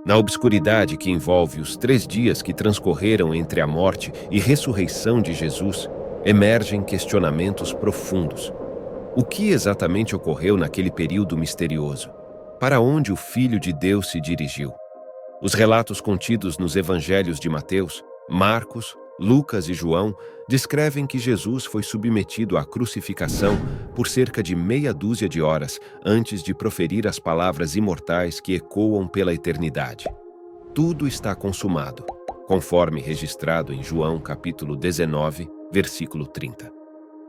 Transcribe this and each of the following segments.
Na obscuridade que envolve os 3 dias que transcorreram entre a morte e ressurreição de Jesus, emergem questionamentos profundos. O que exatamente ocorreu naquele período misterioso? Para onde o Filho de Deus se dirigiu? Os relatos contidos nos evangelhos de Mateus, Marcos, Lucas e João descrevem que Jesus foi submetido à crucificação por cerca de meia dúzia de horas antes de proferir as palavras imortais que ecoam pela eternidade. Tudo está consumado, conforme registrado em João capítulo 19, versículo 30.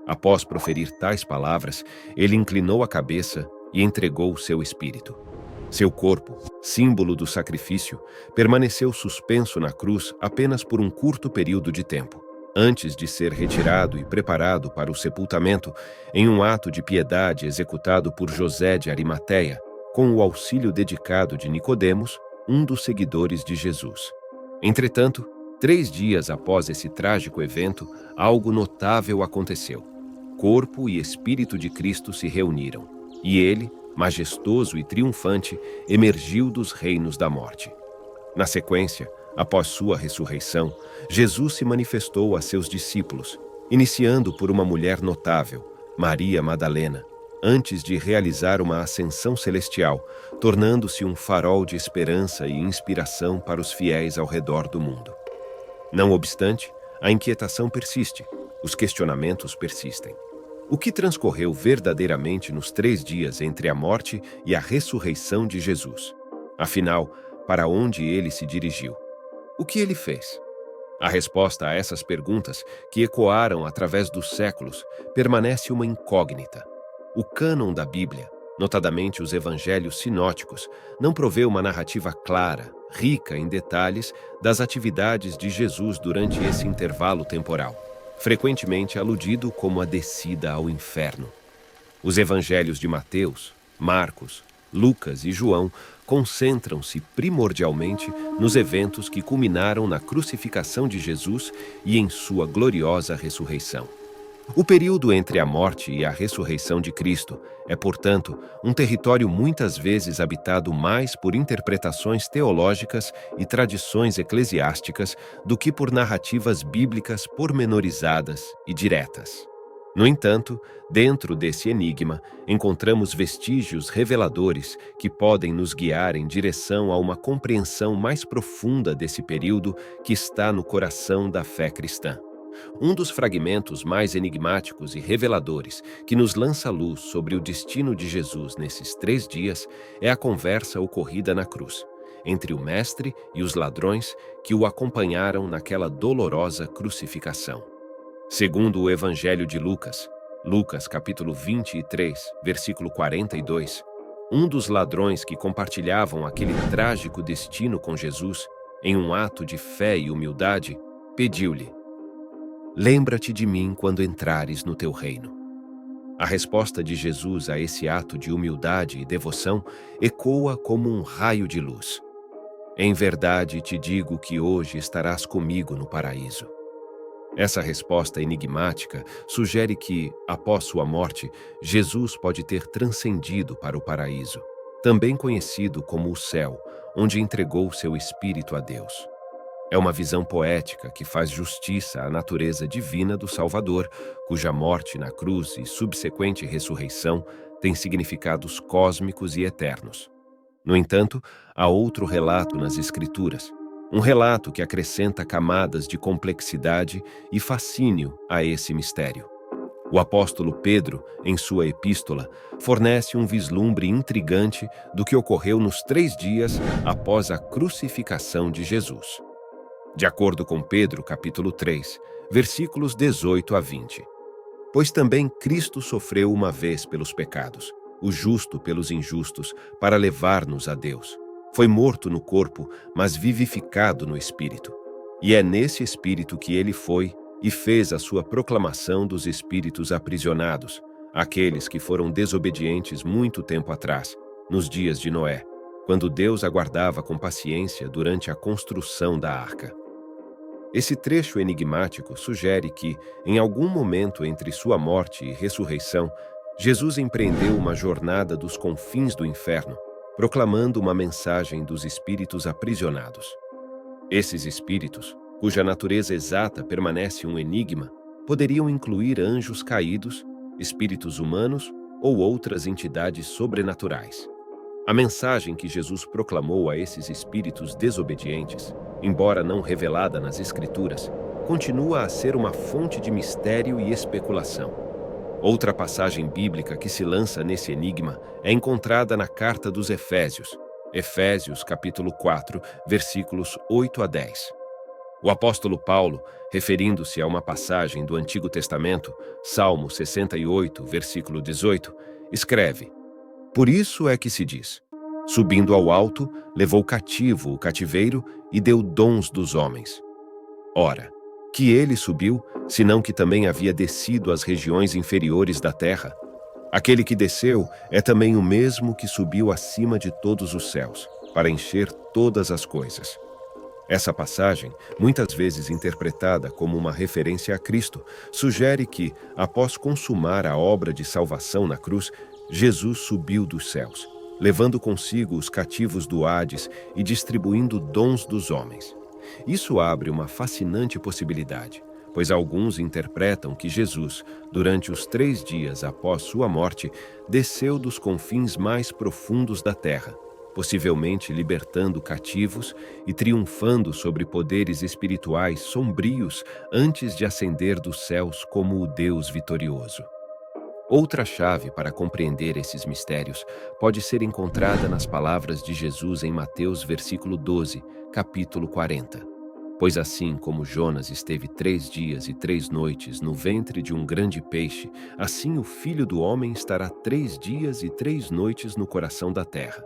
Após proferir tais palavras, ele inclinou a cabeça e entregou o seu espírito. Seu corpo, símbolo do sacrifício, permaneceu suspenso na cruz apenas por um curto período de tempo, antes de ser retirado e preparado para o sepultamento em um ato de piedade executado por José de Arimateia, com o auxílio dedicado de Nicodemos, um dos seguidores de Jesus. Entretanto, 3 dias após esse trágico evento, algo notável aconteceu. Corpo e espírito de Cristo se reuniram, e ele, majestoso e triunfante, emergiu dos reinos da morte. Na sequência, após sua ressurreição, Jesus se manifestou a seus discípulos, iniciando por uma mulher notável, Maria Madalena, antes de realizar uma ascensão celestial, tornando-se um farol de esperança e inspiração para os fiéis ao redor do mundo. Não obstante, a inquietação persiste, os questionamentos persistem. O que transcorreu verdadeiramente nos 3 dias entre a morte e a ressurreição de Jesus? Afinal, para onde ele se dirigiu? O que ele fez? A resposta a essas perguntas, que ecoaram através dos séculos, permanece uma incógnita. O cânon da Bíblia, notadamente os evangelhos sinóticos, não provê uma narrativa clara, rica em detalhes das atividades de Jesus durante esse intervalo temporal, frequentemente aludido como a descida ao inferno. Os evangelhos de Mateus, Marcos, Lucas e João concentram-se primordialmente nos eventos que culminaram na crucificação de Jesus e em sua gloriosa ressurreição. O período entre a morte e a ressurreição de Cristo é, portanto, um território muitas vezes habitado mais por interpretações teológicas e tradições eclesiásticas do que por narrativas bíblicas pormenorizadas e diretas. No entanto, dentro desse enigma, encontramos vestígios reveladores que podem nos guiar em direção a uma compreensão mais profunda desse período que está no coração da fé cristã. Um dos fragmentos mais enigmáticos e reveladores que nos lança luz sobre o destino de Jesus nesses 3 dias é a conversa ocorrida na cruz, entre o Mestre e os ladrões que o acompanharam naquela dolorosa crucificação. Segundo o Evangelho de Lucas, Lucas capítulo 23, versículo 42, um dos ladrões que compartilhavam aquele trágico destino com Jesus, em um ato de fé e humildade, pediu-lhe: "Lembra-te de mim quando entrares no teu reino." A resposta de Jesus a esse ato de humildade e devoção ecoa como um raio de luz. "Em verdade te digo que hoje estarás comigo no paraíso." Essa resposta enigmática sugere que, após sua morte, Jesus pode ter transcendido para o paraíso, também conhecido como o céu, onde entregou seu espírito a Deus. É uma visão poética que faz justiça à natureza divina do Salvador, cuja morte na cruz e subsequente ressurreição tem significados cósmicos e eternos. No entanto, há outro relato nas Escrituras, um relato que acrescenta camadas de complexidade e fascínio a esse mistério. O apóstolo Pedro, em sua epístola, fornece um vislumbre intrigante do que ocorreu nos 3 dias após a crucificação de Jesus. De acordo com Pedro, capítulo 3, versículos 18 a 20. "Pois também Cristo sofreu uma vez pelos pecados, o justo pelos injustos, para levar-nos a Deus. Foi morto no corpo, mas vivificado no espírito. E é nesse espírito que ele foi e fez a sua proclamação dos espíritos aprisionados, aqueles que foram desobedientes muito tempo atrás, nos dias de Noé, quando Deus aguardava com paciência durante a construção da arca." Esse trecho enigmático sugere que, em algum momento entre sua morte e ressurreição, Jesus empreendeu uma jornada dos confins do inferno, proclamando uma mensagem dos espíritos aprisionados. Esses espíritos, cuja natureza exata permanece um enigma, poderiam incluir anjos caídos, espíritos humanos ou outras entidades sobrenaturais. A mensagem que Jesus proclamou a esses espíritos desobedientes, embora não revelada nas Escrituras, continua a ser uma fonte de mistério e especulação. Outra passagem bíblica que se lança nesse enigma é encontrada na Carta dos Efésios, Efésios capítulo 4, versículos 8 a 10. O apóstolo Paulo, referindo-se a uma passagem do Antigo Testamento, Salmo 68, versículo 18, escreve: Por isso é que se diz: Subindo ao alto, levou cativo o cativeiro e deu dons dos homens. Ora, que ele subiu, senão que também havia descido às regiões inferiores da terra. Aquele que desceu é também o mesmo que subiu acima de todos os céus, para encher todas as coisas. Essa passagem, muitas vezes interpretada como uma referência a Cristo, sugere que, após consumar a obra de salvação na cruz, Jesus subiu dos céus, levando consigo os cativos do Hades e distribuindo dons dos homens. Isso abre uma fascinante possibilidade, pois alguns interpretam que Jesus, durante os 3 dias após sua morte, desceu dos confins mais profundos da terra, possivelmente libertando cativos e triunfando sobre poderes espirituais sombrios antes de ascender dos céus como o Deus vitorioso. Outra chave para compreender esses mistérios pode ser encontrada nas palavras de Jesus em Mateus versículo 12, capítulo 40. Pois assim como Jonas esteve 3 dias e 3 noites no ventre de um grande peixe, assim o Filho do Homem estará 3 dias e 3 noites no coração da terra.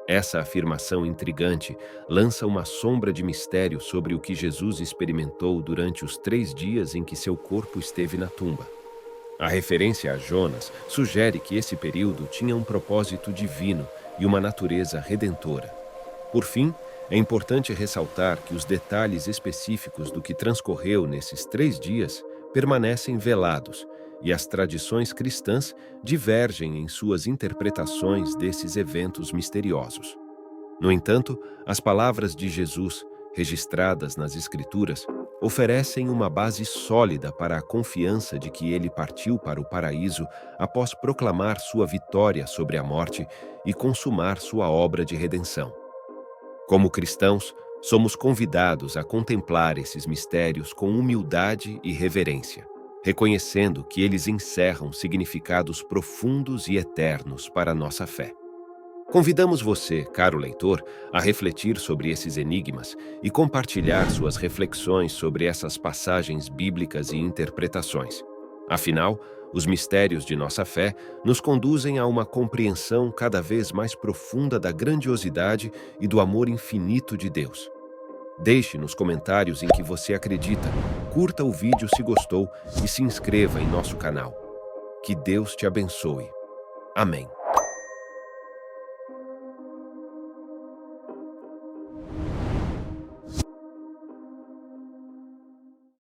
Essa afirmação intrigante lança uma sombra de mistério sobre o que Jesus experimentou durante os 3 dias em que seu corpo esteve na tumba. A referência a Jonas sugere que esse período tinha um propósito divino e uma natureza redentora. Por fim, é importante ressaltar que os detalhes específicos do que transcorreu nesses 3 dias permanecem velados, e as tradições cristãs divergem em suas interpretações desses eventos misteriosos. No entanto, as palavras de Jesus, registradas nas Escrituras, oferecem uma base sólida para a confiança de que ele partiu para o paraíso após proclamar sua vitória sobre a morte e consumar sua obra de redenção. Como cristãos, somos convidados a contemplar esses mistérios com humildade e reverência, reconhecendo que eles encerram significados profundos e eternos para a nossa fé. Convidamos você, caro leitor, a refletir sobre esses enigmas e compartilhar suas reflexões sobre essas passagens bíblicas e interpretações. Afinal, os mistérios de nossa fé nos conduzem a uma compreensão cada vez mais profunda da grandiosidade e do amor infinito de Deus. Deixe nos comentários em que você acredita, curta o vídeo se gostou e se inscreva em nosso canal. Que Deus te abençoe. Amém.